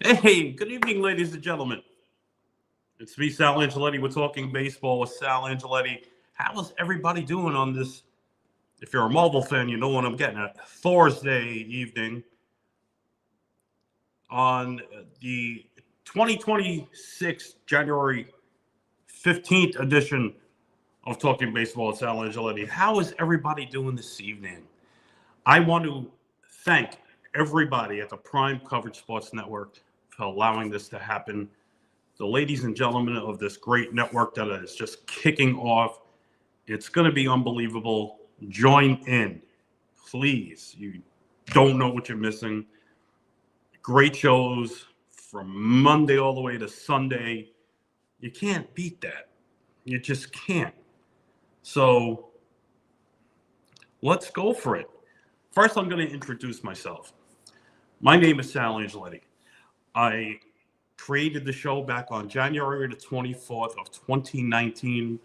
Hey, good evening, ladies and gentlemen. It's me, Sal Angioletti. We're talking baseball with Sal Angioletti. How is everybody doing on this? If you're a Marvel fan, you know what I'm getting at. Thursday evening on the 2026 January 15th edition of Talking Baseball with Sal Angioletti. How is everybody doing this evening? I want to thank everybody at the Prime Coverage Sports Network for allowing this to happen. The ladies and gentlemen of this great network that is just kicking off. It's going to be unbelievable. Join in, please. You don't know what you're missing. Great shows from Monday all the way to Sunday. You can't beat that. You just can't. So let's go for it. First, I'm going to introduce myself. My name is Sal Angioletti. I created the show back on January the 24th of 2019.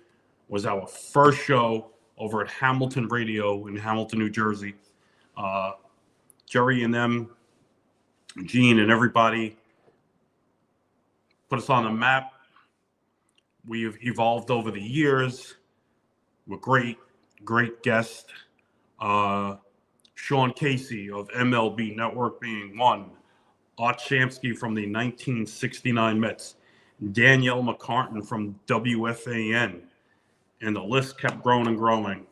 Was our first show over at Hamilton Radio in Hamilton, New Jersey. Jerry and them, Gene and everybody put us on the map. We've evolved over the years. We're great guests. Sean Casey of MLB Network being one. Art Shamsky from the 1969 Mets, Danielle McCartan from WFAN, and the list kept growing and growing.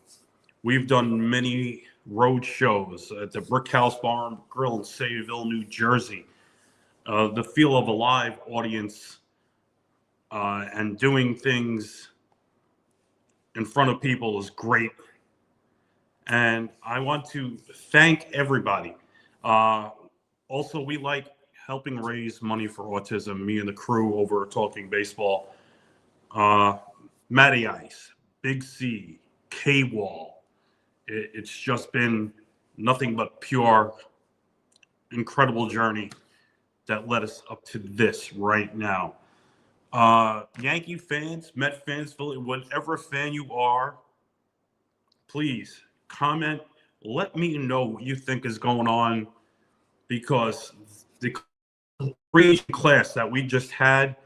We've done many road shows at the Brick House Bar and Grill in Sayreville, New Jersey. The feel of a live audience and doing things in front of people is great. And I want to thank everybody. Also, we like helping raise money for autism, me and the crew over at Talking Baseball. Matty Ice, Big C, K-Wall. It's just been nothing but pure, incredible journey that led us up to this right now. Yankee fans, Met fans, whatever fan you are, please comment. Let me know what you think is going on, because the class that we just had,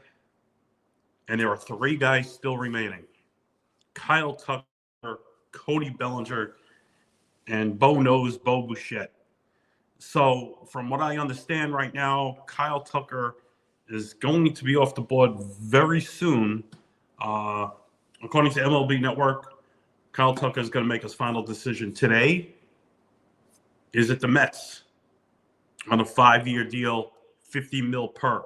and there are 3 guys still remaining: Kyle Tucker, Cody Bellinger, and Bo Bouchette. So from what I understand right now, Kyle Tucker is going to be off the board very soon. According to MLB Network, Kyle Tucker is going to make his final decision today. Is it the Mets on a 5-year deal, $50 million per?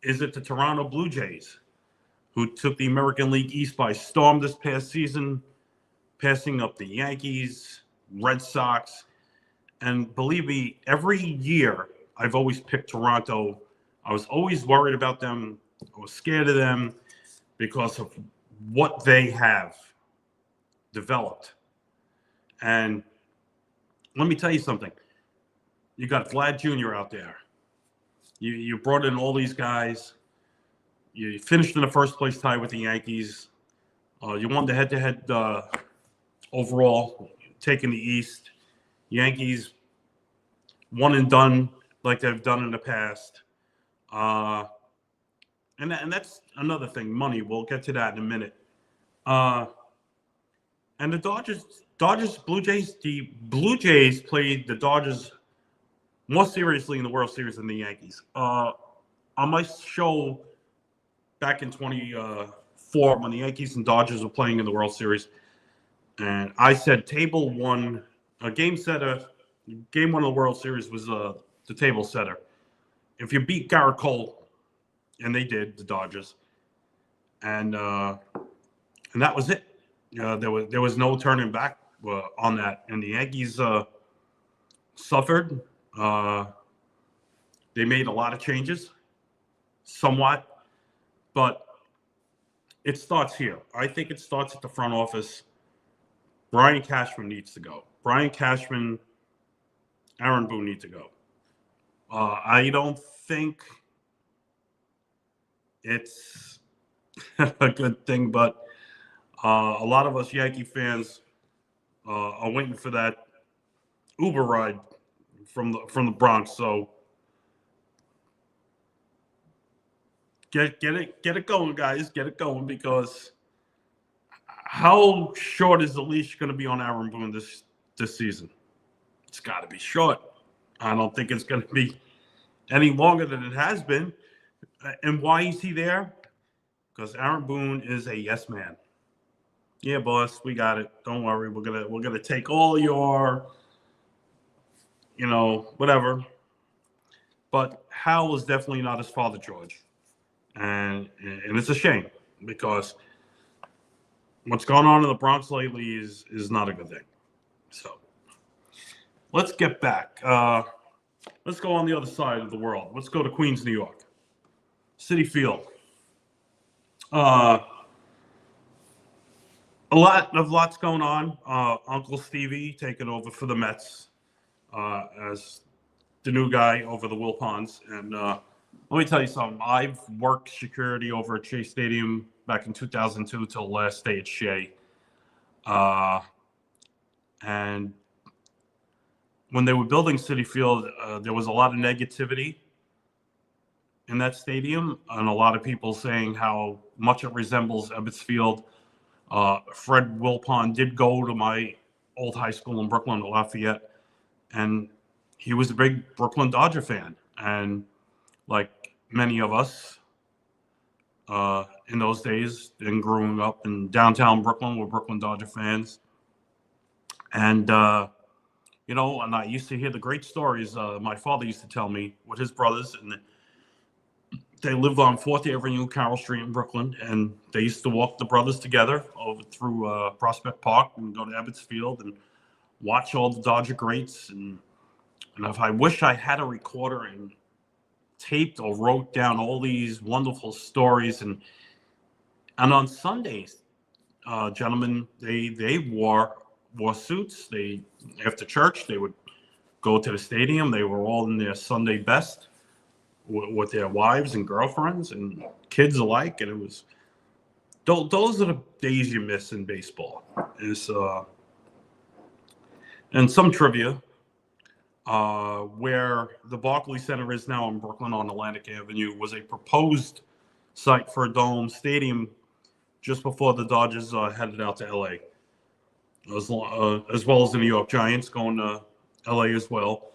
Is it the Toronto Blue Jays, who took the American League East by storm this past season, passing up the Yankees, Red Sox? And believe me, every year I've always picked Toronto. I was always worried about them. I was scared of them because of what they have developed. And let me tell you something. You got Vlad Jr. out there. You brought in all these guys. You finished in the first place tie with the Yankees. You won the head-to-head overall, taking the East. Yankees one and done like they've done in the past. And that's another thing, money. We'll get to that in a minute. And the Blue Jays, the Blue Jays played the Dodgers more seriously in the World Series than the Yankees. On my show back in 2004, when the Yankees and Dodgers were playing in the World Series, and I said table one, game one of the World Series was the table setter. If you beat Garrett Cole, and they did, the Dodgers, and that was it. There was no turning back on that, and the Yankees suffered. They made a lot of changes, somewhat, but it starts here. I think it starts at the front office. Brian Cashman needs to go. Brian Cashman, Aaron Boone need to go. I don't think it's a good thing, but a lot of us Yankee fans are waiting for that Uber ride from the Bronx. So get it going, guys. Get it going, because how short is the leash going to be on Aaron Boone this season? It's got to be short. I don't think it's going to be any longer than it has been. And why is he there? Because Aaron Boone is a yes man. Yeah, boss, we got it. Don't worry. We're gonna take all your, whatever. But Hal is definitely not his father, George, and it's a shame, because what's going on in the Bronx lately is not a good thing. So let's get back. Let's go on the other side of the world. Let's go to Queens, New York, Citi Field. Lots going on. Uncle Stevie taking over for the Mets as the new guy over the Wilpons. And let me tell you something. I've worked security over at Shea Stadium back in 2002 till last day at Shea. And when they were building Citi Field, there was a lot of negativity in that stadium, and a lot of people saying how much it resembles Ebbets Field. Fred Wilpon did go to my old high school in Brooklyn, Lafayette, and he was a big Brooklyn Dodger fan. And like many of us in those days, and growing up in downtown Brooklyn, were Brooklyn Dodger fans. And, and I used to hear the great stories my father used to tell me with his brothers, and they lived on 4th Avenue, Carroll Street in Brooklyn, and they used to walk the brothers together over through Prospect Park and go to Ebbets Field and watch all the Dodger greats. And if I wish I had a recorder and taped or wrote down all these wonderful stories. And on Sundays, gentlemen, they wore suits. After church, they would go to the stadium. They were all in their Sunday best, with their wives and girlfriends and kids alike. And it was, those are the days you miss in baseball. And some trivia, where the Barclays Center is now in Brooklyn on Atlantic Avenue was a proposed site for a dome stadium just before the Dodgers headed out to LA, as well as the New York Giants going to LA as well.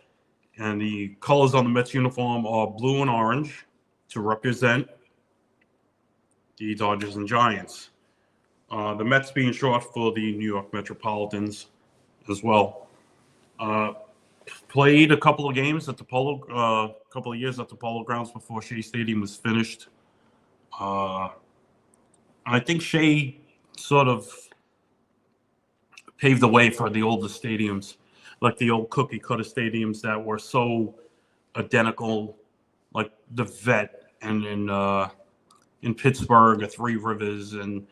And the colors on the Mets uniform are blue and orange to represent the Dodgers and Giants. The Mets being short for the New York Metropolitans as well. Played a couple of games at the couple of years at the Polo Grounds before Shea Stadium was finished. I think Shea sort of paved the way for the older stadiums, like the old cookie cutter stadiums that were so identical, like the Vet, and in Pittsburgh at Three Rivers, and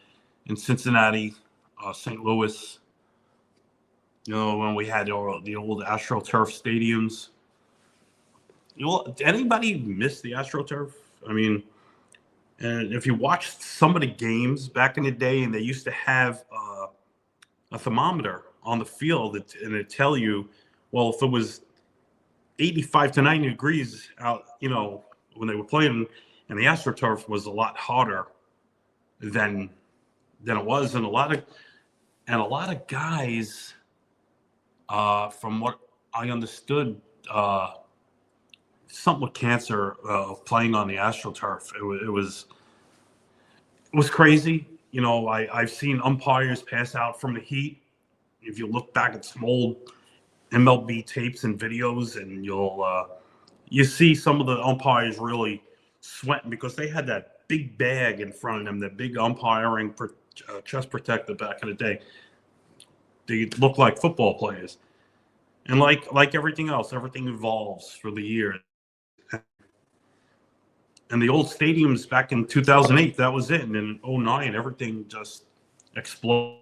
in Cincinnati, St. Louis. When we had the old AstroTurf stadiums. Did anybody miss the AstroTurf? I mean, and if you watched some of the games back in the day, and they used to have a thermometer on the field, and it'd tell you, well, if it was 85 to 90 degrees out, when they were playing, and the AstroTurf was a lot hotter than it was, and a lot of guys, from what I understood, something with cancer playing on the AstroTurf. It was crazy. I've seen umpires pass out from the heat. If you look back at some old MLB tapes and videos, and you see some of the umpires really sweating because they had that big bag in front of them, that big umpiring chest protector back in the day. They look like football players. And like everything else, everything evolves for the years. And the old stadiums back in 2008, that was it. And in 2009, everything just exploded.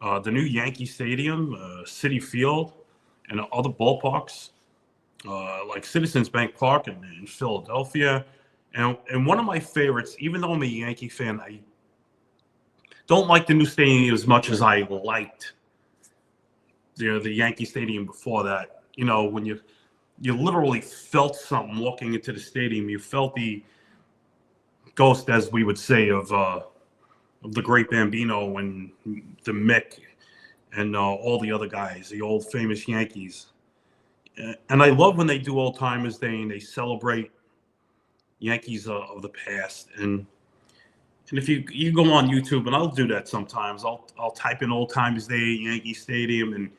The new Yankee Stadium, Citi Field, and other ballparks, like Citizens Bank Park in Philadelphia. And one of my favorites, even though I'm a Yankee fan, I don't like the new stadium as much as I liked the Yankee Stadium before that. When you literally felt something walking into the stadium. You felt the ghost, as we would say, of the great Bambino and the Mick and all the other guys, the old famous Yankees. And I love when they do Old Timers Day and they celebrate Yankees of the past. And if you go on YouTube, and I'll do that sometimes, I'll type in Old Timers Day Yankee Stadium,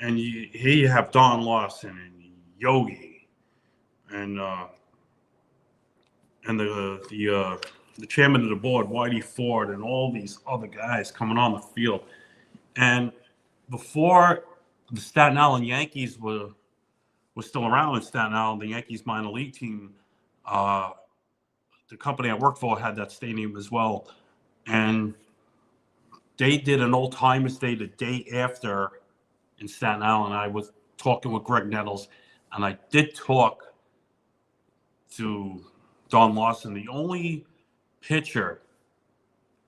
and here you have Don Lawson and Yogi and the chairman of the board, Whitey Ford, and all these other guys coming on the field. And before the Staten Island Yankees were still around in Staten Island, the Yankees minor league team, the company I worked for had that stadium as well. And they did an Old Timers Day the day after in Staten Island. I was talking with Greg Nettles, and I did talk to Don Lawson, the only pitcher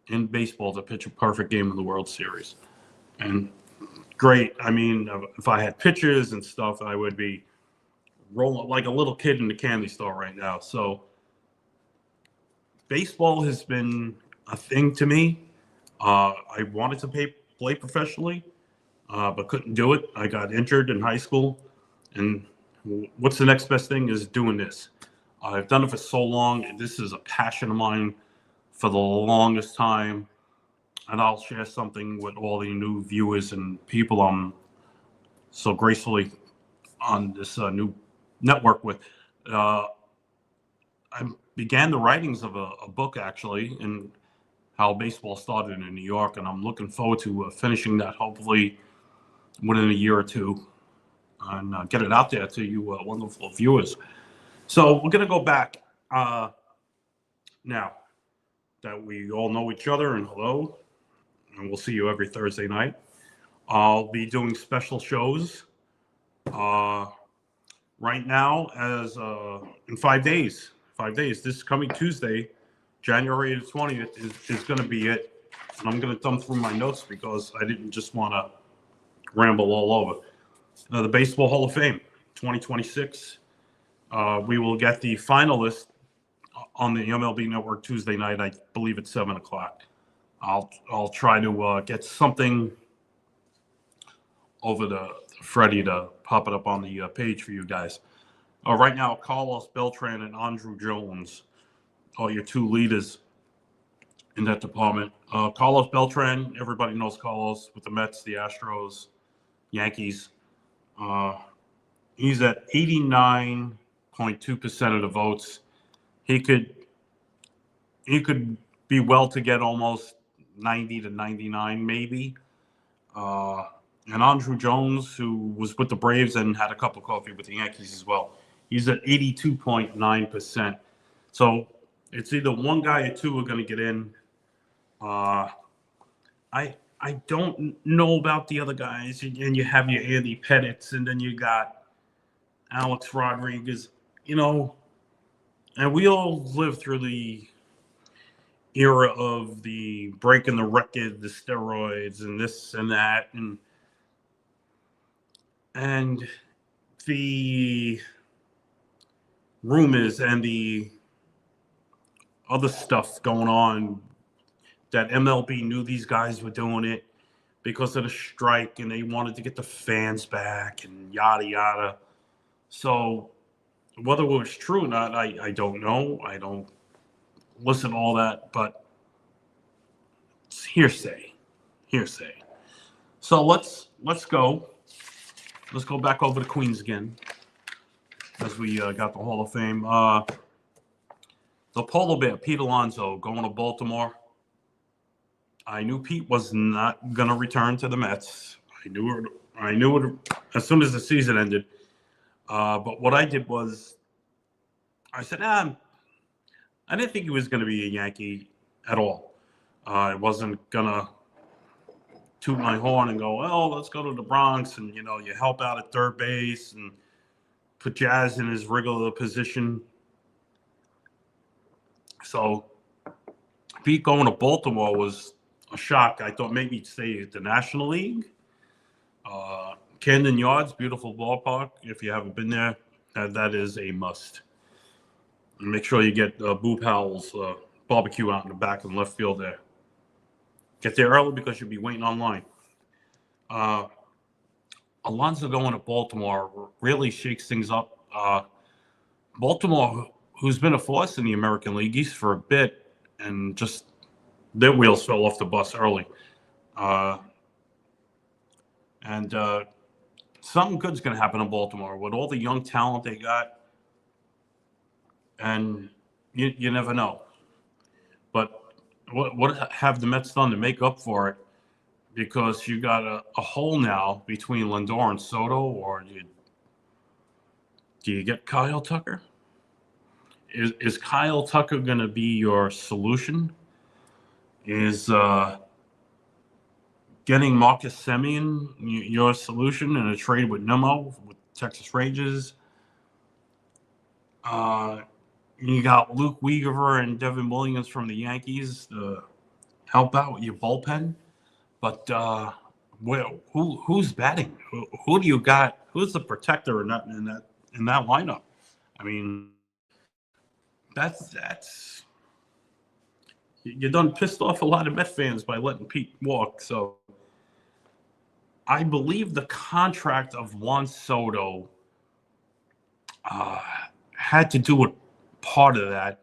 in baseball to pitch a perfect game in the World Series. And great. I mean, if I had pitchers and stuff, I would be rolling like a little kid in the candy store right now. So baseball has been a thing to me. I wanted to play professionally, but couldn't do it. I got injured in high school. And what's the next best thing is doing this. I've done it for so long, and this is a passion of mine for the longest time. And I'll share something with all the new viewers and people I'm so gracefully on this new network with. I began the writings of a book, actually, and how baseball started in New York, and I'm looking forward to finishing that hopefully within a year or two and get it out there to you wonderful viewers. So we're going to go back now that we all know each other, and hello, and we'll see you every Thursday night. I'll be doing special shows right now as in 5 days. 5 days. This coming Tuesday, January the 20th, is going to be it. And I'm going to thumb through my notes because I didn't just want to ramble all over. The Baseball Hall of Fame, 2026. We will get the finalists on the MLB Network Tuesday night. I believe at 7 o'clock. I'll try to get something over to Freddie to pop it up on the page for you guys. Right now, Carlos Beltran and Andrew Jones are your two leaders in that department. Carlos Beltran, everybody knows Carlos with the Mets, the Astros, Yankees. He's at 89.2% of the votes. He could be well to get almost 90 to 99 maybe. And Andrew Jones, who was with the Braves and had a cup of coffee with the Yankees as well, he's at 82.9%. So it's either one guy or two are going to get in. I don't know about the other guys. And you have your Andy Pettitts, and then you got Alex Rodriguez, and we all lived through the era of the breaking the record, the steroids, and this and that, and the rumors and the other stuff going on that MLB knew these guys were doing it because of the strike and they wanted to get the fans back and yada yada. So whether it was true or not, I don't know. I don't listen to all that, but it's hearsay. So let's go. Let's go back over to Queens again, as we got the Hall of Fame. The Polar Bear, Pete Alonso, going to Baltimore. I knew Pete was not going to return to the Mets. I knew it as soon as the season ended. But what I did was I said, I didn't think he was going to be a Yankee at all. I wasn't going to toot my horn and go, well, let's go to the Bronx and, you help out at third base and put Jazz in his regular position. So Pete going to Baltimore was a shock. I thought maybe he'd stay at the National League. Camden Yards, beautiful ballpark. If you haven't been there, that is a must. Make sure you get Boo Powell's barbecue out in the back in left field there. Get there early because you'll be waiting online. Uh, Alonso going to Baltimore really shakes things up. Baltimore, who's been a force in the American League East for a bit, and just their wheels fell off the bus early. Uh, and something good's going to happen in Baltimore with all the young talent they got. And you never know. But what have the Mets done to make up for it? Because you got a hole now between Lindor and Soto, or do you get Kyle Tucker? Is Kyle Tucker going to be your solution? Is getting Marcus Semien your solution in a trade with Nimmo with Texas Rangers? You got Luke Weaver and Devin Williams from the Yankees to help out with your bullpen. But who's batting? Who do you got? Who's the protector in that lineup? I mean, that's you done pissed off a lot of Met fans by letting Pete walk. So I believe the contract of Juan Soto had to do with part of that.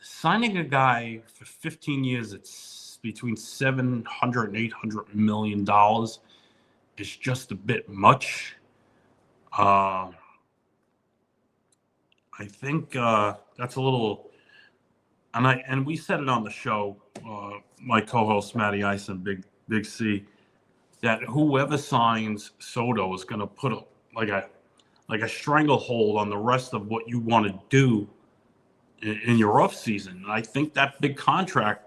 Signing a guy for 15 years, it's between $700 and $800 million is just a bit much. I think that's a little, and we said it on the show. My co-host Matty Ice and Big C, that whoever signs Soto is going to put a stranglehold on the rest of what you want to do in your off season. And I think that big contract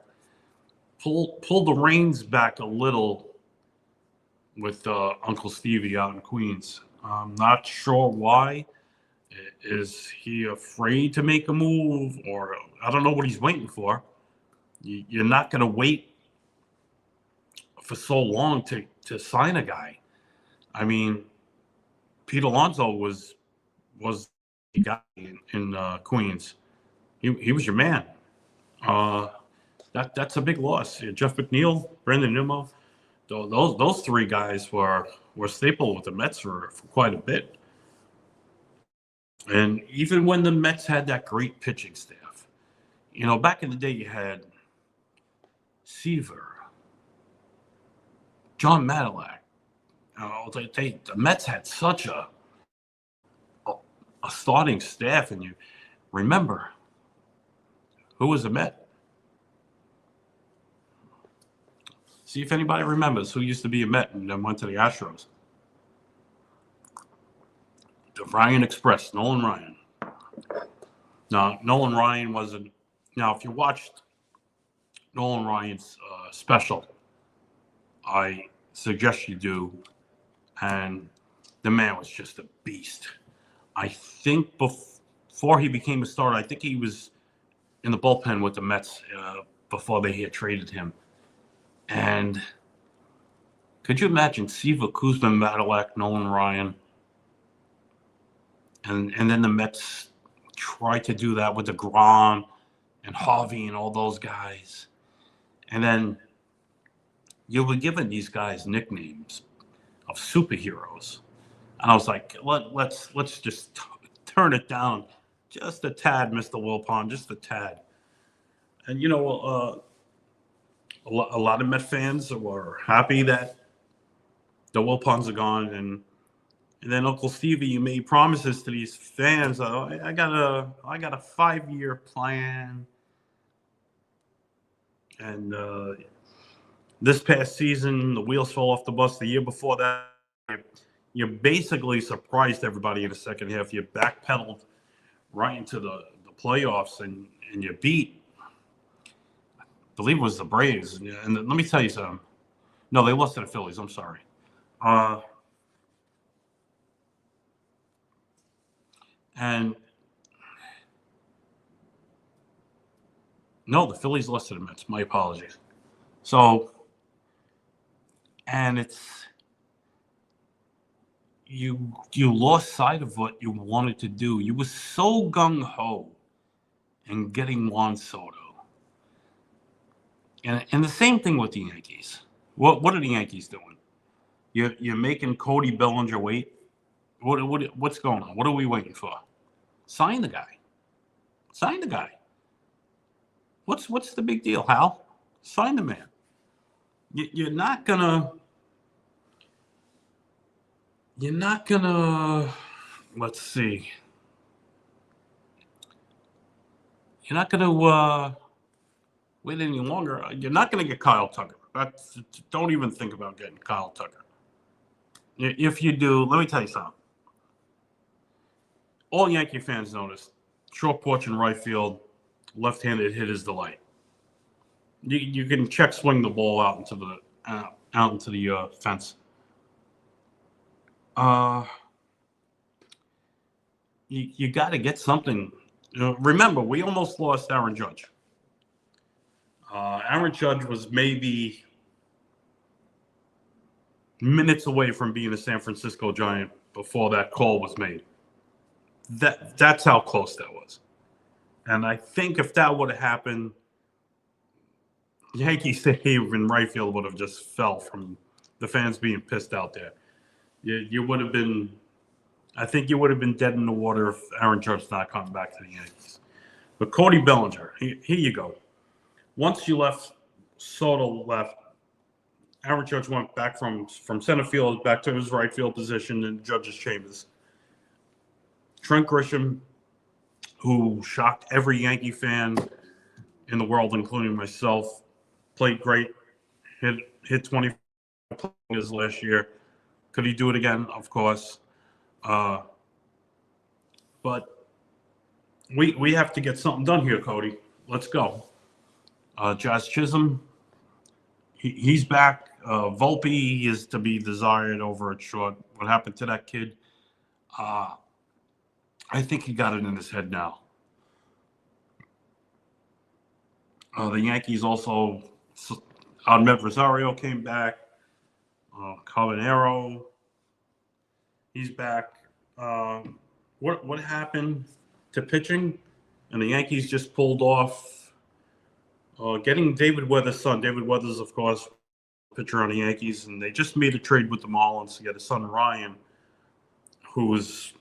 pull the reins back a little with Uncle Stevie out in Queens. I'm not sure why. Is he afraid to make a move, or I don't know what he's waiting for? You're not going to wait for so long to sign a guy. I mean, Pete Alonso was the guy in Queens. He was your man. That's a big loss. Jeff McNeil, Brandon Nimmo, those three guys were staple with the Mets for quite a bit. And even when the Mets had that great pitching staff, back in the day you had Seaver, John Madillac. The Mets had such a starting staff, and you remember who was a Met? See if anybody remembers who used to be a Met and then went to the Astros. The Ryan Express, Nolan Ryan. Now, Nolan Ryan wasn't. Now, if you watched Nolan Ryan's special, I suggest you do. And the man was just a beast. I think before he became a starter, I think he was in the bullpen with the Mets before they had traded him. And could you imagine Siva, Kuzma, Madillac, Nolan Ryan? And then the Mets tried to do that with DeGrom and Harvey and all those guys. And then you were giving these guys nicknames of superheroes. And I was like, let's just turn it down just a tad, Mr. Wilpon, just a tad. And, a lot of Met fans were happy that the Wilpons are gone. And then Uncle Stevie, you made promises to these fans. I got a 5-year plan. And this past season, the wheels fell off the bus. The year before that, you basically surprised everybody in the second half. You backpedaled right into the playoffs, and you beat, I believe it was the Braves. And let me tell you something. No, they lost to the Phillies. I'm sorry. And no, the Phillies lost to the Mets. My apologies. So, and it's you lost sight of what you wanted to do. You were so gung ho and getting Juan Soto. And the same thing with the Yankees. What are the Yankees doing? You're making Cody Bellinger wait. What's going on? What are we waiting for? Sign the guy. Sign the guy. What's the big deal, Hal? Sign the man. You're not gonna. You're not gonna. Let's see. You're not gonna wait any longer. You're not gonna get Kyle Tucker. Don't even think about getting Kyle Tucker. If you do, let me tell you something. All Yankee fans noticed. Short porch in right field, left-handed hit is delight. You can check swing the ball out into the fence. You got to get something. Remember, we almost lost Aaron Judge. Aaron Judge was maybe minutes away from being a San Francisco Giant before that call was made. That's how close that was. And I think if that would have happened, Yankee Stadium in right field would have just fell from the fans being pissed out there. You would have been, I think you would have been dead in the water if Aaron Judge not coming back to the Yankees. But Cody Bellinger, here you go. Once you left, Soto left, Aaron Judge went back from center field back to his right field position in Judge's chambers. Trent Grisham, who shocked every Yankee fan in the world, including myself, played great, hit 20 his last year. Could he do it again? Of course. But we have to get something done here, Cody. Let's go. Jazz Chisholm, he's back. Volpe is to be desired over at short. What happened to that kid? I think he got it in his head now. The Yankees also, Ahmed Rosario came back. Cabanero, he's back. What happened to pitching? And the Yankees just pulled off getting David Weathers' son. David Weathers, of course, pitcher on the Yankees, and they just made a trade with the Marlins to get his son Ryan, who was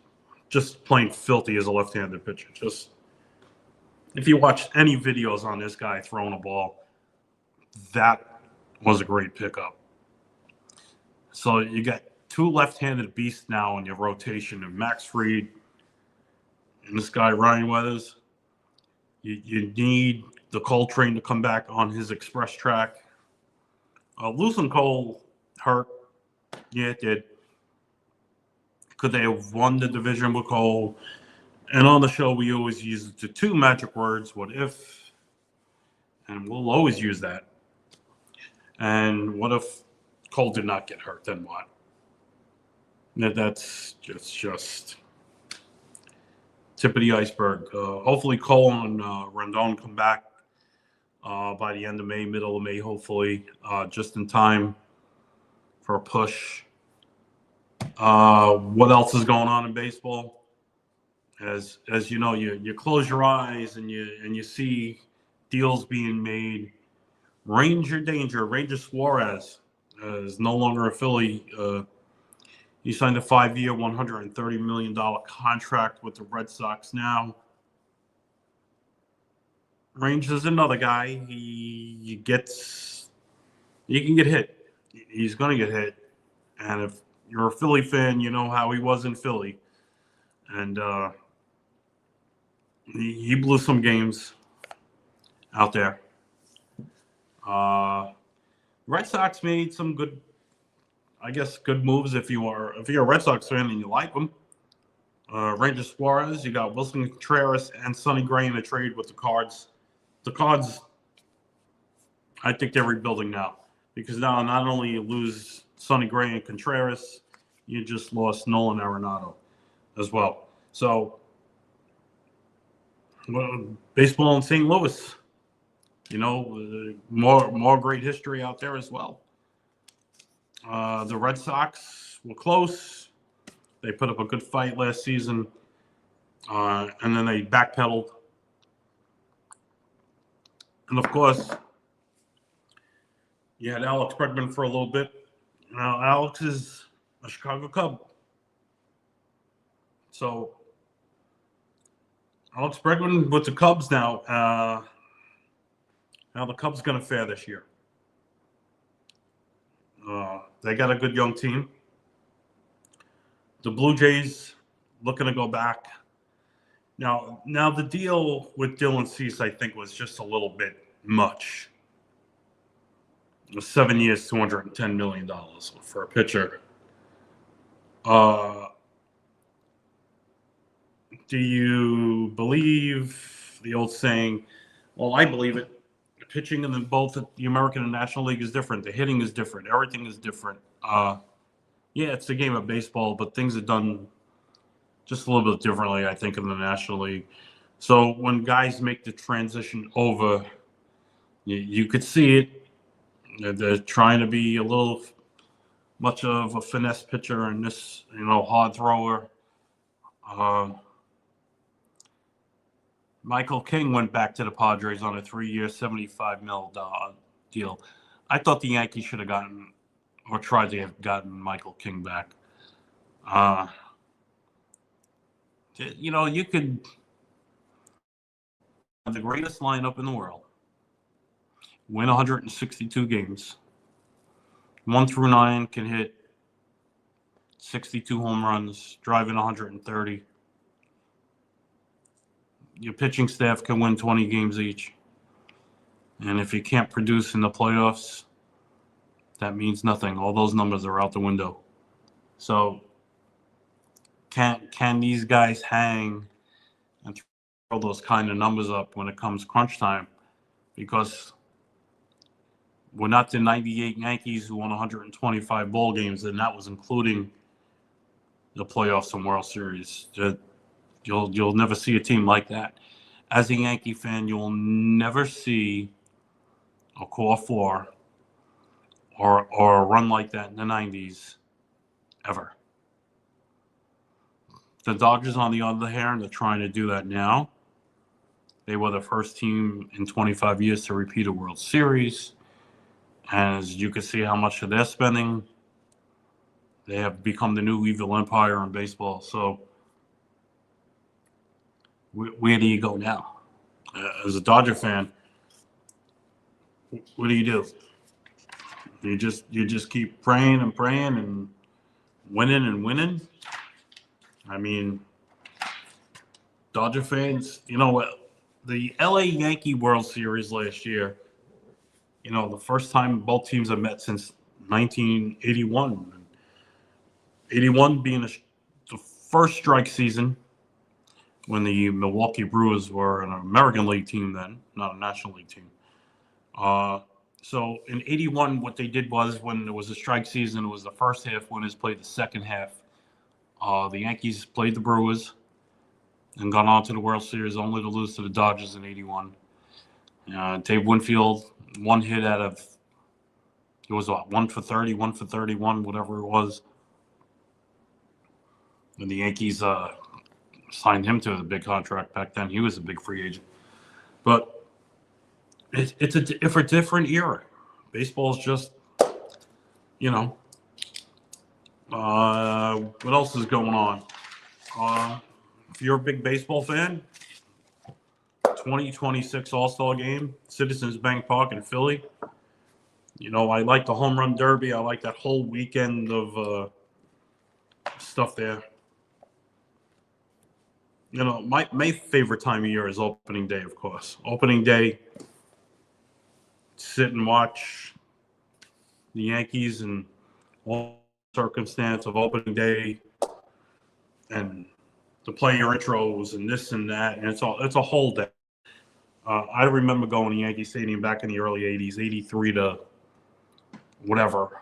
just plain filthy as a left-handed pitcher. Just if you watch any videos on this guy throwing a ball, that was a great pickup. So you got two left-handed beasts now in your rotation, and Max Fried and this guy Ryan Weathers. You need the Coltrane to come back on his express track. Losing Cole hurt. Yeah, it did. Could they have won the division with Cole? And on the show, we always use the two magic words, what if? And we'll always use that. And what if Cole did not get hurt? Then what? That's just tip of the iceberg. Hopefully Cole and Rendon come back by the end of May, middle of May, hopefully, just in time for a push. What else is going on in baseball? As you know, you close your eyes and you see deals being made. Ranger danger. Ranger Suarez is no longer a Philly. He signed a 5-year, $130 million contract with the Red Sox now. Ranger's another guy. He can get hit. He's going to get hit. And if you're a Philly fan, you know how he was in Philly. And he blew some games out there. Red Sox made some good moves if you're a Red Sox fan and you like them. Ranger Suarez, you got Wilson Contreras and Sonny Gray in a trade with the Cards. The Cards, I think they're rebuilding now because now not only you lose Sonny Gray and Contreras, you just lost Nolan Arenado as well. So, baseball in St. Louis, more great history out there as well. The Red Sox were close. They put up a good fight last season, and then they backpedaled. And of course, you had Alex Bregman for a little bit. Now, Alex is a Chicago Cub. So, Alex Bregman with the Cubs now. How the Cubs going to fare this year? They got a good young team. The Blue Jays looking to go back. Now the deal with Dylan Cease, I think, was just a little bit much. 7 years, $210 million for a pitcher. Do you believe the old saying? Well, I believe it. Pitching in both the American and National League is different. The hitting is different. Everything is different. Yeah, it's a game of baseball, but things are done just a little bit differently, I think, in the National League. So when guys make the transition over, you could see it. They're trying to be a little much of a finesse pitcher and this, hard thrower. Michael King went back to the Padres on a 3-year, $75 million deal. I thought the Yankees should have gotten, or tried to have gotten, Michael King back. You could have the greatest lineup in the world, win 162 games, 1 through 9 can hit 62 home runs, drive in 130. Your pitching staff can win 20 games each. And if you can't produce in the playoffs, that means nothing. All those numbers are out the window. So can these guys hang and throw those kind of numbers up when it comes crunch time? Because we're not the 98 Yankees who won 125 ball games, and that was including the playoffs and World Series. You'll never see a team like that. As a Yankee fan, you'll never see a core 4 or a run like that in the 90s ever. The Dodgers, on the other hand, are trying to do that now. They were the first team in 25 years to repeat a World Series. As you can see how much they're spending, they have become the new evil empire in baseball. So where do you go now? As a Dodger fan, what do? You just keep praying and praying and winning. I mean, Dodger fans, the LA Yankee World Series last year, the first time both teams have met since 1981. 81 being the first strike season when the Milwaukee Brewers were an American League team then, not a National League team. So in 81, what they did was when there was a strike season, it was the first half, winners played the second half. The Yankees played the Brewers and got on to the World Series only to lose to the Dodgers in 81. Dave Winfield, one hit out of, it was 1 for 30, 1 for 31, whatever it was. And the Yankees signed him to a big contract back then. He was a big free agent. But it's a different era. Baseball's just, what else is going on? If you're a big baseball fan, 2026 All-Star Game, Citizens Bank Park in Philly. I like the Home Run Derby. I like that whole weekend of stuff there. My favorite time of year is opening day, of course. Opening day, sit and watch the Yankees and all circumstance of opening day and the player intros and this and that. And it's a whole day. I remember going to Yankee Stadium back in the early 80s, 83 to whatever.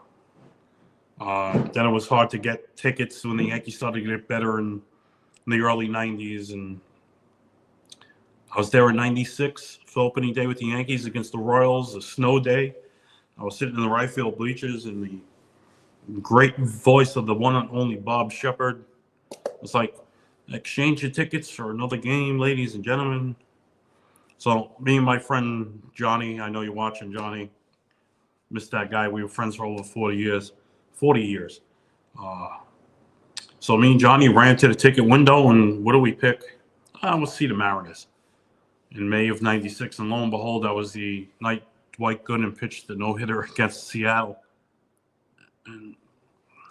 Then it was hard to get tickets when the Yankees started to get better in the early 90s. And I was there in 96 for opening day with the Yankees against the Royals, a snow day. I was sitting in the right field bleachers, and the great voice of the one and only Bob Shepard was like, exchange your tickets for another game, ladies and gentlemen. So me and my friend Johnny, I know you're watching, Johnny. Missed that guy. We were friends for over 40 years. 40 years. So me and Johnny ran to the ticket window, and what do we pick? We'll see the Mariners in May of '96, and lo and behold, that was the night Dwight Gooden pitched the no-hitter against Seattle. And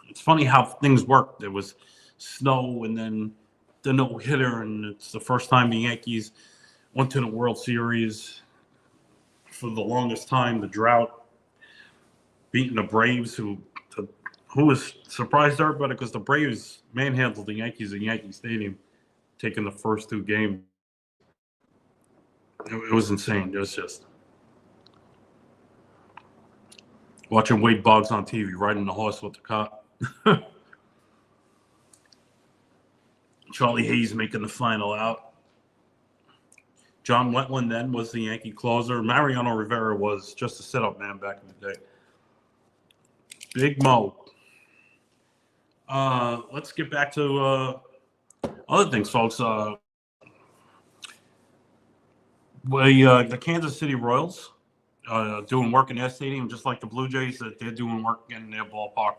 it's funny how things work. There was snow, and then the no-hitter, and it's the first time the Yankees went to the World Series for the longest time. The drought, beating the Braves, who was surprised everybody because the Braves manhandled the Yankees at Yankee Stadium, taking the first two games. It was insane. It was just watching Wade Boggs on TV riding the horse with the cop. Charlie Hayes making the final out. John Wetland then was the Yankee closer. Mariano Rivera was just a setup man back in the day. Big Mo. Let's get back to other things, folks. The Kansas City Royals doing work in their stadium, just like the Blue Jays, that they're doing work in their ballpark.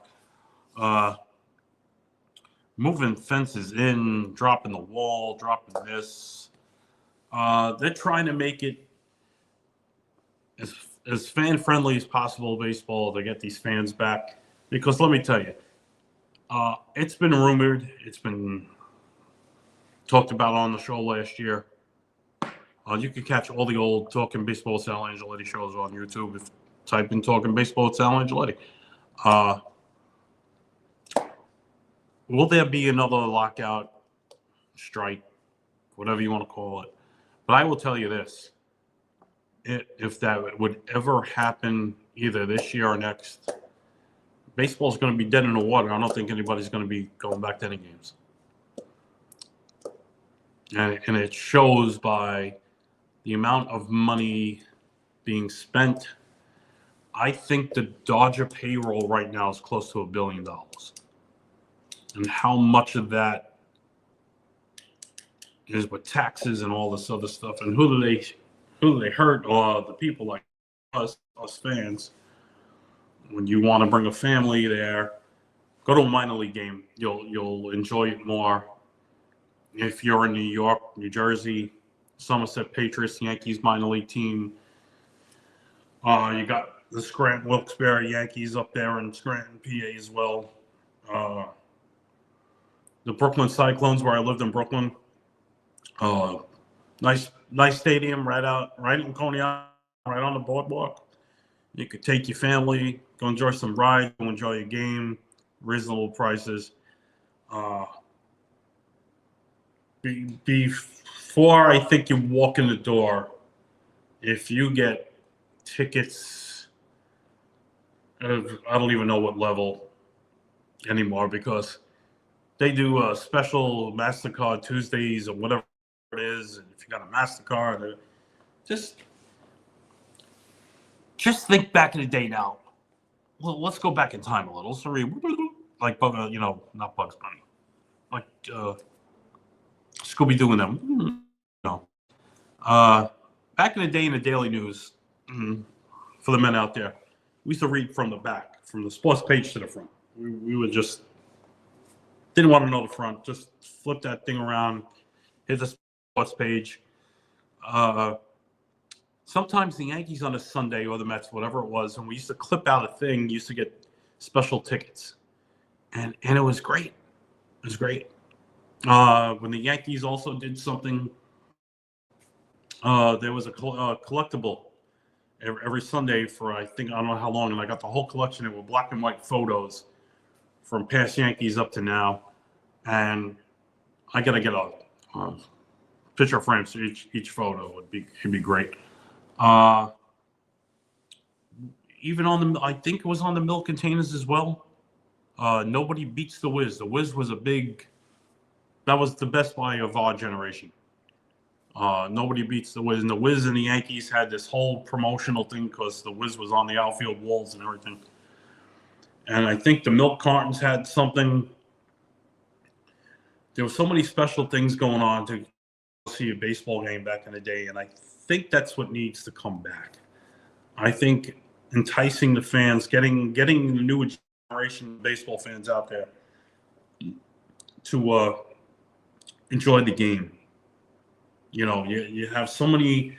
Moving fences in, dropping the wall, dropping this. They're trying to make it as fan-friendly as possible, baseball, to get these fans back. Because let me tell you, it's been rumored, it's been talked about on the show last year. You can catch all the old Talking Baseball with Sal Angioletti shows on YouTube. If type in Talking Baseball with Sal Angioletti. Will there be another lockout, strike, whatever you want to call it? But I will tell you this. If that would ever happen either this year or next, baseball's going to be dead in the water. I don't think anybody's going to be going back to any games. And it shows by the amount of money being spent. I think the Dodger payroll right now is close to $1 billion. And how much of that is with taxes and all this other stuff, and who do they hurt? The people like us fans. When you want to bring a family there, go to a minor league game. You'll enjoy it more. If you're in New York, New Jersey, Somerset Patriots, Yankees minor league team, you got the Scranton Wilkes-Barre Yankees up there in Scranton, PA as well. The Brooklyn Cyclones, where I lived in Brooklyn. Nice stadium right in Coney Island, right on the boardwalk. You could take your family, go enjoy some rides, go enjoy a game, reasonable prices. Before I think you walk in the door, if you get tickets, I don't even know what level anymore, because they do a special MasterCard Tuesdays or whatever it is. And if you got a MasterCard, just think back in the day now. Well, let's go back in time a little. Sorry, like not Bugs Bunny, like Scooby-Doo and them. No. Back in the day in the Daily News, for the men out there, we used to read from the back, from the sports page to the front. We would just didn't want to know the front. Just flip that thing around, hit the sports page. Sometimes the Yankees on a Sunday, or the Mets, whatever it was, and we used to clip out a thing. You used to get special tickets, and it was great. It was great. When the Yankees also did something, there was a collectible every Sunday for, I don't know how long, and I got the whole collection. It were black and white photos from past Yankees up to now, and I gotta get a picture frame for each photo. It'd be great. Even on I think it was on the milk containers as well. Nobody beats the Wiz. The Wiz was that was the Best Buy of our generation. Nobody beats the Wiz. And the Wiz and the Yankees had this whole promotional thing because the Wiz was on the outfield walls and everything. And I think the milk cartons had something. There were so many special things going on to see a baseball game back in the day. And I think that's what needs to come back. I think enticing the fans, getting the new generation of baseball fans out there to enjoy the game. You know, you have so many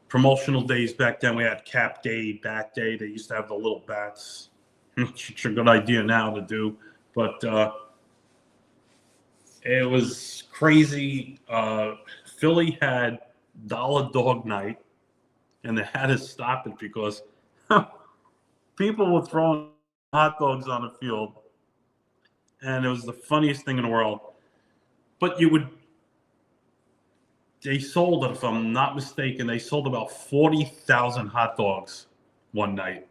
promotional days back then. We had Cap Day, Bat Day. They used to have the little bats, which is a good idea now to do. But it was crazy. Philly had Dollar Dog Night, and they had to stop it because people were throwing hot dogs on the field, and it was the funniest thing in the world. But they sold, if I'm not mistaken, they sold about 40,000 hot dogs one night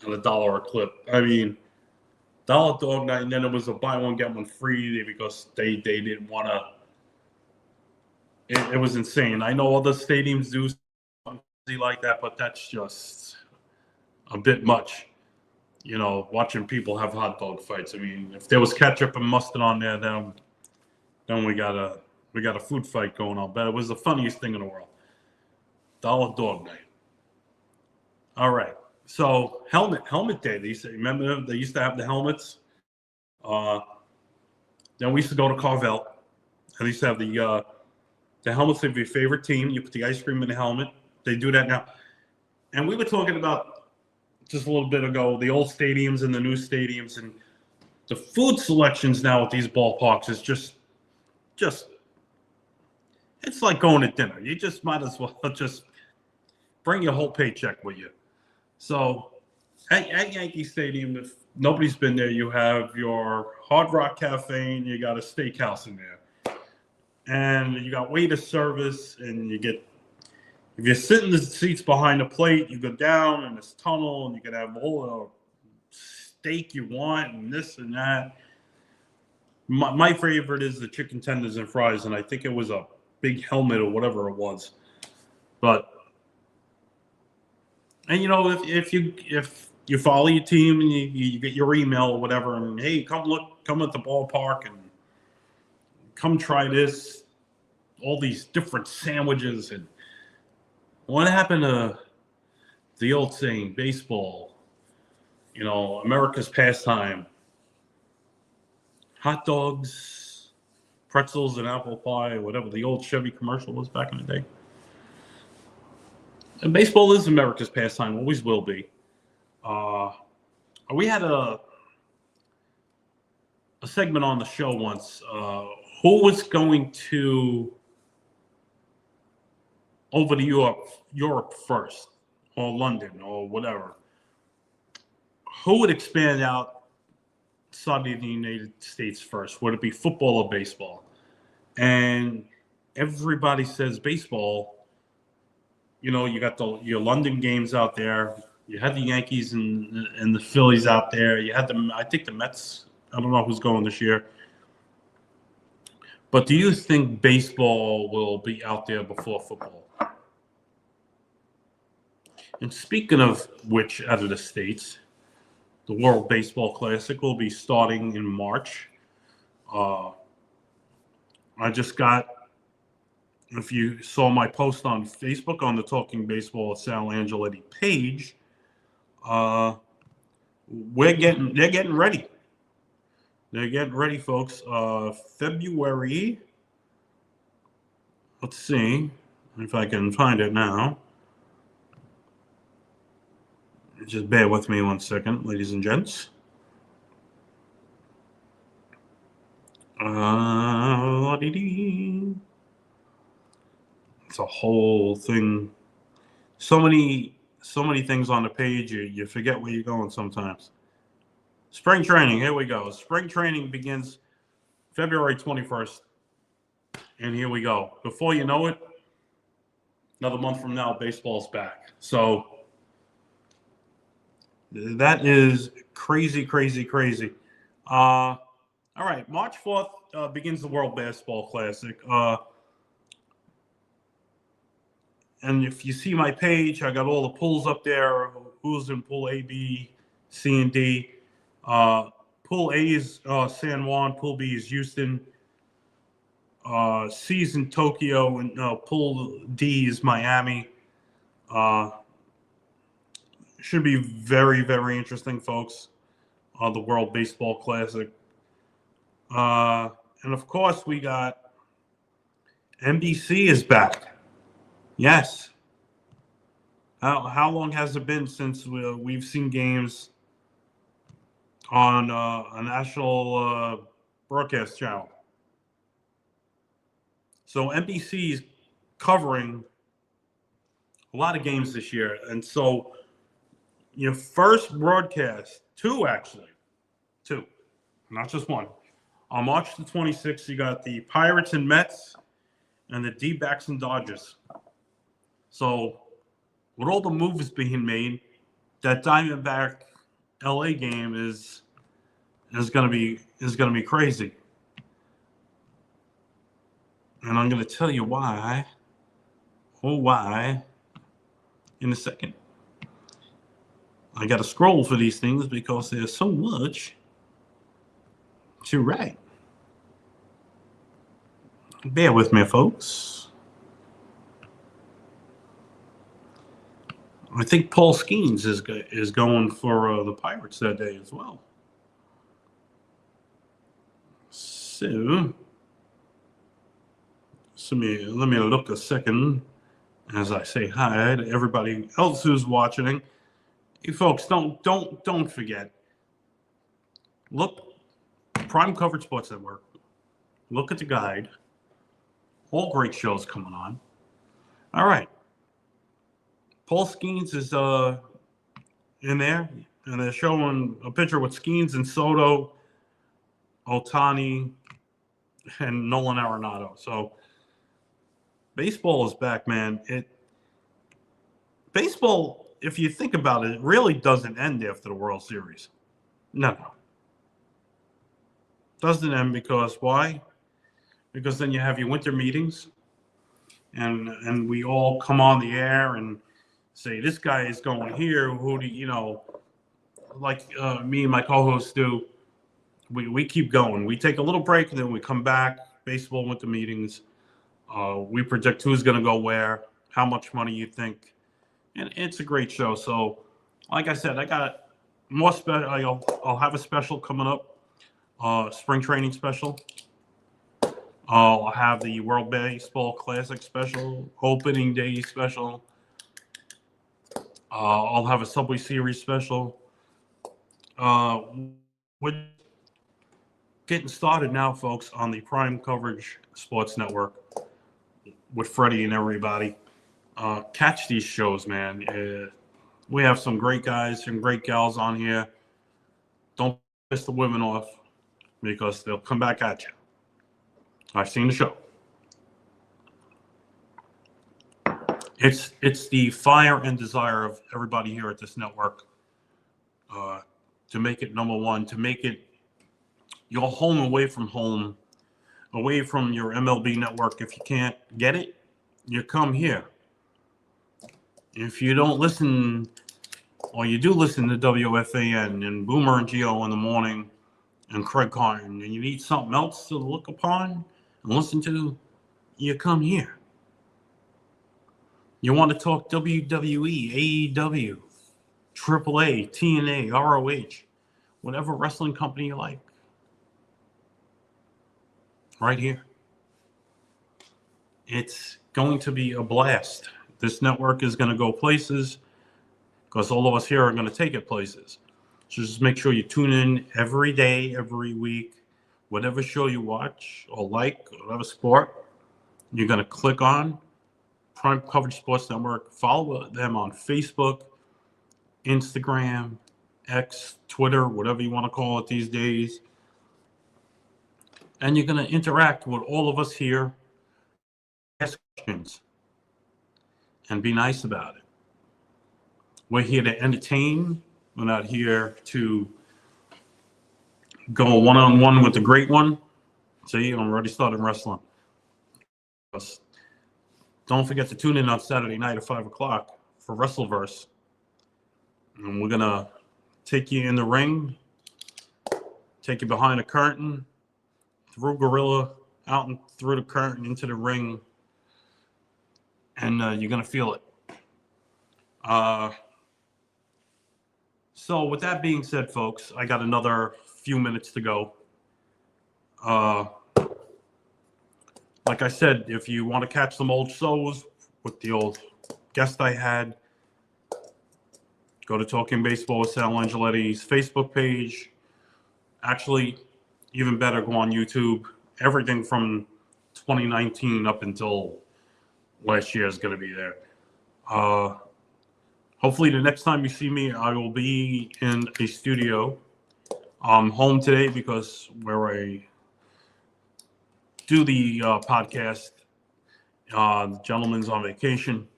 at $1 a clip. I mean, Dollar Dog Night, and then it was a buy one get one free because they didn't want to. It was insane. I know other stadiums do something like that, but that's just a bit much. You know, watching people have hot dog fights. I mean, if there was ketchup and mustard on there, then we got a food fight going on. But it was the funniest thing in the world. Dollar Dog Night. All right. So helmet day. Remember they used to have the helmets. Then we used to go to Carvel. And they used to have the helmets of your favorite team. You put the ice cream in the helmet. They do that now. And we were talking about just a little bit ago the old stadiums and the new stadiums, and the food selections now at these ballparks is just it's like going to dinner. You just might as well just bring your whole paycheck with you. So at Yankee Stadium, if nobody's been there, you have your Hard Rock Cafe and you got a steakhouse in there. And you got waiter service, and if you sit in the seats behind the plate, you go down in this tunnel and you can have all the steak you want and this and that. My favorite is the chicken tenders and fries, and I think it was a big helmet or whatever it was. And you know, if you follow your team and you get your email or whatever, and hey, come at the ballpark and come try this, all these different sandwiches. And what happened to the old saying, baseball, you know, America's pastime, hot dogs, pretzels, and apple pie, whatever the old Chevy commercial was back in the day. And baseball is America's pastime, always will be. We had a segment on the show once. Who was going to over to Europe first, or London, or whatever? Who would expand outside of the United States first? Would it be football or baseball? And everybody says baseball. You know, you got your London games out there. You had the Yankees and the Phillies out there. You had I think the Mets. I don't know who's going this year. But do you think baseball will be out there before football? And speaking of which, out of the States, the World Baseball Classic will be starting in March. I just got, if you saw my post on Facebook on the Talking Baseball Sal Angioletti page, they're getting ready. They're getting ready, folks. February, let's see if I can find it now. Just bear with me 1 second, ladies and gents. It's a whole thing. So many things on the page, you forget where you're going sometimes. Spring training, here we go. Spring training begins February 21st. And here we go. Before you know it, another month from now, baseball's back. So that is crazy, crazy, crazy. All right, March 4th begins the World Baseball Classic. And if you see my page, I got all the pools up there. Who's in pool A, B, C, and D. Pool A is San Juan. Pool B is Houston. C's in Tokyo, and Pool D is Miami. Should be very, very interesting, folks. The World Baseball Classic. And of course, we got NBC is back. Yes. How long has it been since we've seen games on a national broadcast channel? So NBC is covering a lot of games this year. And so your first broadcast, two, not just one. On March the 26th, you got the Pirates and Mets and the D-backs and Dodgers. So with all the moves being made, that Diamondback LA game is gonna be crazy. And I'm gonna tell you why. Why in a second. I gotta scroll for these things because there's so much to write. Bear with me, folks. I think Paul Skeens is going for the Pirates that day as well. So let me look a second as I say hi to everybody else who's watching. Hey, folks, don't forget. Look, Prime Coverage Sports Network. Look at the guide. All great shows coming on. All right. Paul Skeens is in there, and they're showing a picture with Skeens and Soto, Ohtani, and Nolan Arenado. So baseball is back, man. Baseball, if you think about it, really doesn't end after the World Series. No. Doesn't end because why? Because then you have your winter meetings, and we all come on the air and say, this guy is going here. Who do you know? Like me and my co-hosts do. We keep going. We take a little break, and then we come back. Baseball winter meetings. We predict who's going to go where, how much money you think, and it's a great show. So, like I said, I got more special. I'll have a special coming up, spring training special. I'll have the World Baseball Classic special, opening day special. I'll have a Subway Series special. We're getting started now, folks, on the Prime Coverage Sports Network with Freddie and everybody. Catch these shows, man. We have some great guys and great gals on here. Don't piss the women off because they'll come back at you. I've seen the show. It's the fire and desire of everybody here at this network to make it number one, to make it your home away from home, away from your MLB network. If you can't get it, you come here. If you don't listen, or you do listen to WFAN and Boomer and Geo in the morning and Craig Carton, and you need something else to look upon and listen to, you come here. You want to talk WWE, AEW, AAA, TNA, ROH, whatever wrestling company you like. Right here. It's going to be a blast. This network is going to go places because all of us here are going to take it places. So just make sure you tune in every day, every week, whatever show you watch or like, whatever sport, you're going to click on Prime Coverage Sports Network. Follow them on Facebook, Instagram, X, Twitter, whatever you want to call it these days. And you're going to interact with all of us here, ask questions, and be nice about it. We're here to entertain. We're not here to go one-on-one with the great one. See, I'm already starting wrestling. Don't forget to tune in on Saturday night at 5 o'clock for Wrestleverse. And we're going to take you in the ring, take you behind a curtain, through Gorilla, out and through the curtain into the ring, and you're going to feel it. So with that being said, folks, I got another few minutes to go. Like I said, if you want to catch some old shows with the old guest I had, go to Talking Baseball with Sal Angioletti's Facebook page. Actually, even better, go on YouTube. Everything from 2019 up until last year is going to be there. Hopefully the next time you see me, I will be in a studio. I'm home today because where I do the podcast, the gentleman's on vacation,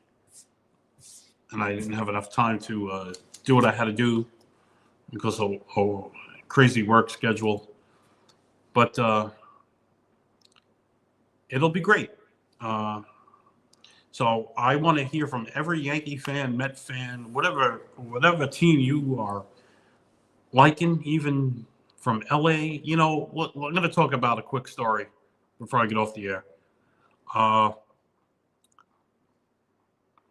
and I didn't have enough time to do what I had to do because of a crazy work schedule. But it'll be great. So I want to hear from every Yankee fan, Met fan, whatever team you are liking, even from LA. You know, I'm going to talk about a quick story before I get off the air. For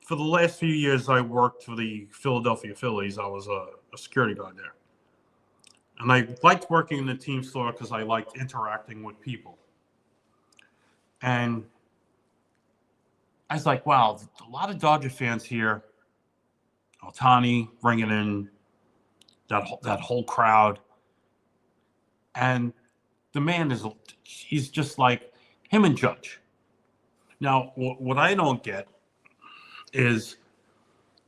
the last few years, I worked for the Philadelphia Phillies. I was a security guard there. And I liked working in the team store because I liked interacting with people. And I was like, wow, a lot of Dodger fans here. Ohtani bringing in that whole crowd. And the man he's just like him and Judge. Now, what I don't get is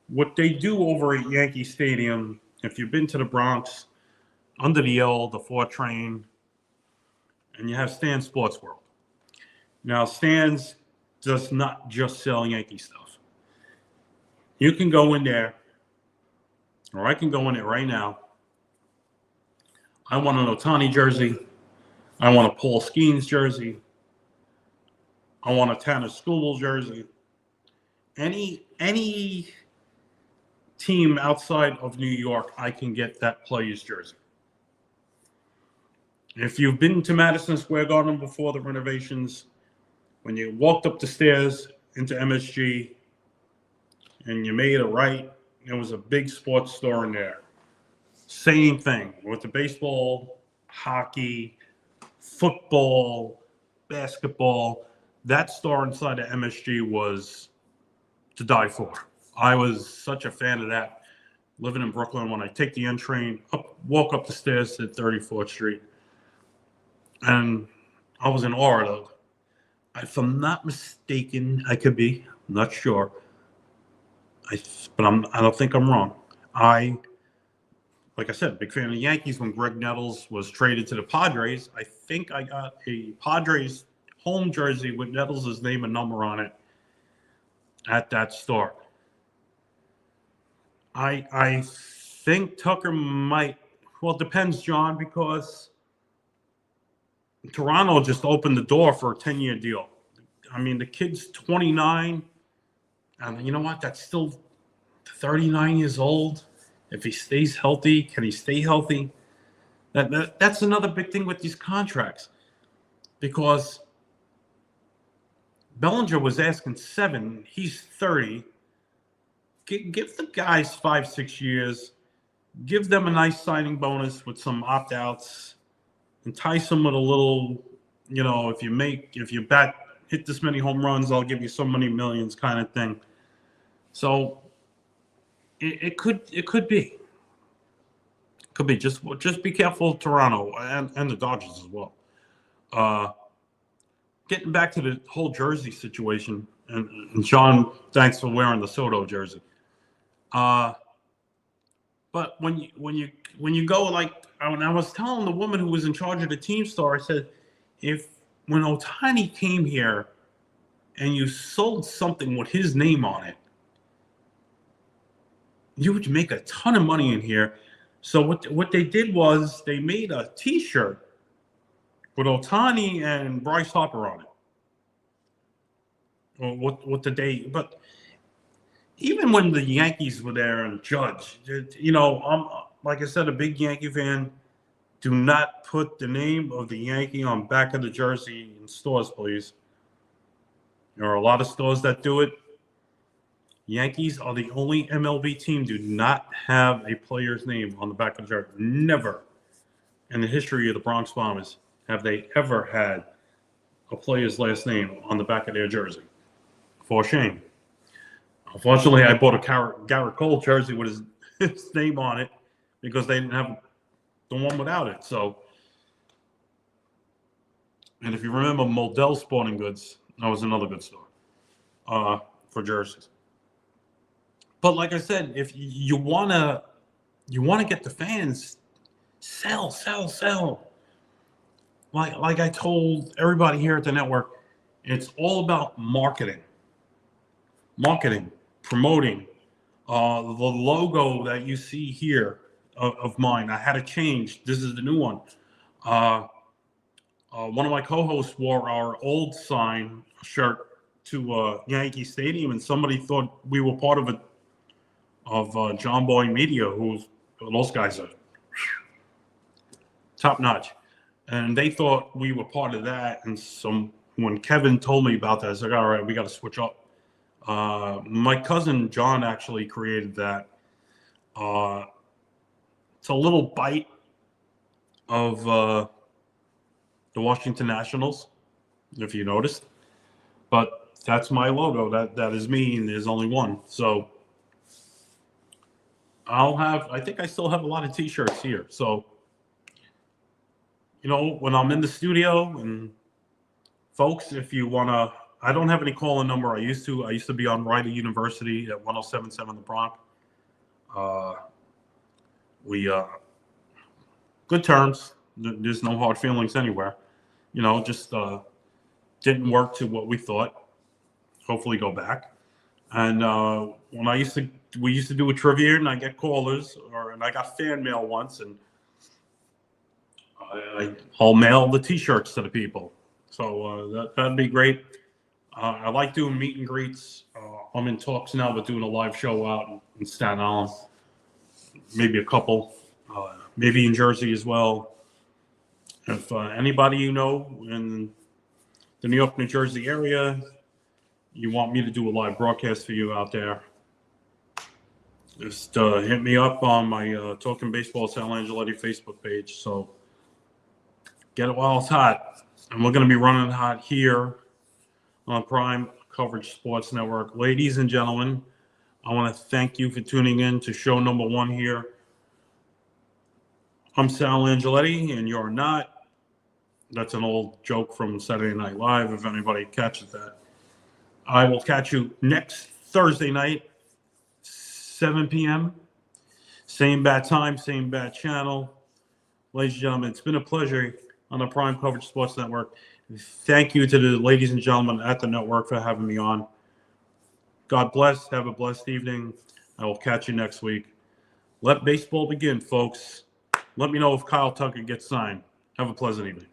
what they do over at Yankee Stadium. If you've been to the Bronx, under the L, the 4 train, and you have Stan's Sports World. Now, Stan's does not just sell Yankee stuff. You can go in there, or I can go in it right now. I want an Ohtani jersey. I want a Paul Skeens jersey. I want a Tanner Skubal jersey. Any team outside of New York, I can get that player's jersey. If you've been to Madison Square Garden before the renovations, when you walked up the stairs into MSG and you made a right, there was a big sports store in there. Same thing with the baseball, hockey, football, basketball. That store inside of MSG was to die for. I was such a fan of that. Living in Brooklyn, when I take the N train, walk up the stairs to 34th Street, and I was in awe of it. If I'm not mistaken, I could be. I'm not sure. But I don't think I'm wrong. Like I said, big fan of the Yankees. When Greg Nettles was traded to the Padres, I think I got a Padres home jersey with Nettles' name and number on it at that store. I think Tucker might. Well, it depends, John, because Toronto just opened the door for a 10-year deal. I mean, the kid's 29, and you know what? That's still 39 years old. If he stays healthy, can he stay healthy? That's another big thing with these contracts, because Bellinger was asking 7. He's 30. Give the guys 5-6 years. Give them a nice signing bonus with some opt-outs. Entice them with a little, if you hit this many home runs, I'll give you so many millions kind of thing. So it could be. Could be. Just be careful, Toronto and the Dodgers as well. Getting back to the whole jersey situation, and Sean, thanks for wearing the Soto jersey. But when you go, like, when I was telling the woman who was in charge of the team store, I said, when Ohtani came here and you sold something with his name on it, you would make a ton of money in here. So what they did was they made a T-shirt with Ohtani and Bryce Harper on it. Or what the day, but even when the Yankees were there and Judge, I'm, like I said, a big Yankee fan. Do not put the name of the Yankee on back of the jersey in stores, please. There are a lot of stores that do it. Yankees are the only MLB team do not have a player's name on the back of the jersey. Never in the history of the Bronx Bombers have they ever had a player's last name on the back of their jersey. For shame. Unfortunately, I bought a Garrett Cole jersey with his name on it because they didn't have the one without it. So, and if you remember Modell Sporting Goods, that was another good store for jerseys. But like I said, if you wanna get the fans, sell. Like I told everybody here at the network, it's all about marketing, promoting. The logo that you see here of mine, I had to change. This is the new one. One of my co-hosts wore our old sign shirt to Yankee Stadium, and somebody thought we were part of John Boy Media, those guys are top notch, and they thought we were part of that. And when Kevin told me about that, I was like, all right, we got to switch up. My cousin John actually created that. It's a little bite of the Washington Nationals, if you noticed. But that's my logo. That is me, and there's only one. So I think I still have a lot of T-shirts here. So, when I'm in the studio, and folks, if you want to, I don't have any call-in number. I used to be on Rider University at 107.7 The Bronx. We good terms. There's no hard feelings anywhere. Just didn't work to what we thought. Hopefully go back. And when we used to do a trivia, and I get callers, and I got fan mail once, and I'll mail the T-shirts to the people. So that'd be great. I like doing meet and greets. I'm in talks now about doing a live show out in Staten Island. Maybe a couple, maybe in Jersey as well. If anybody in the New York, New Jersey area, you want me to do a live broadcast for you out there, just hit me up on my Talking Baseball Sal Angioletti Facebook page. So get it while it's hot. And we're going to be running hot here on Prime Coverage Sports Network. Ladies and gentlemen, I want to thank you for tuning in to show number 1 here. I'm Sal Angioletti, and you're not. That's an old joke from Saturday Night Live, if anybody catches that. I will catch you next Thursday night, 7 p.m. Same bad time, same bad channel. Ladies and gentlemen, it's been a pleasure on the Prime Coverage Sports Network. Thank you to the ladies and gentlemen at the network for having me on. God bless. Have a blessed evening. I will catch you next week. Let baseball begin, folks. Let me know if Kyle Tucker gets signed. Have a pleasant evening.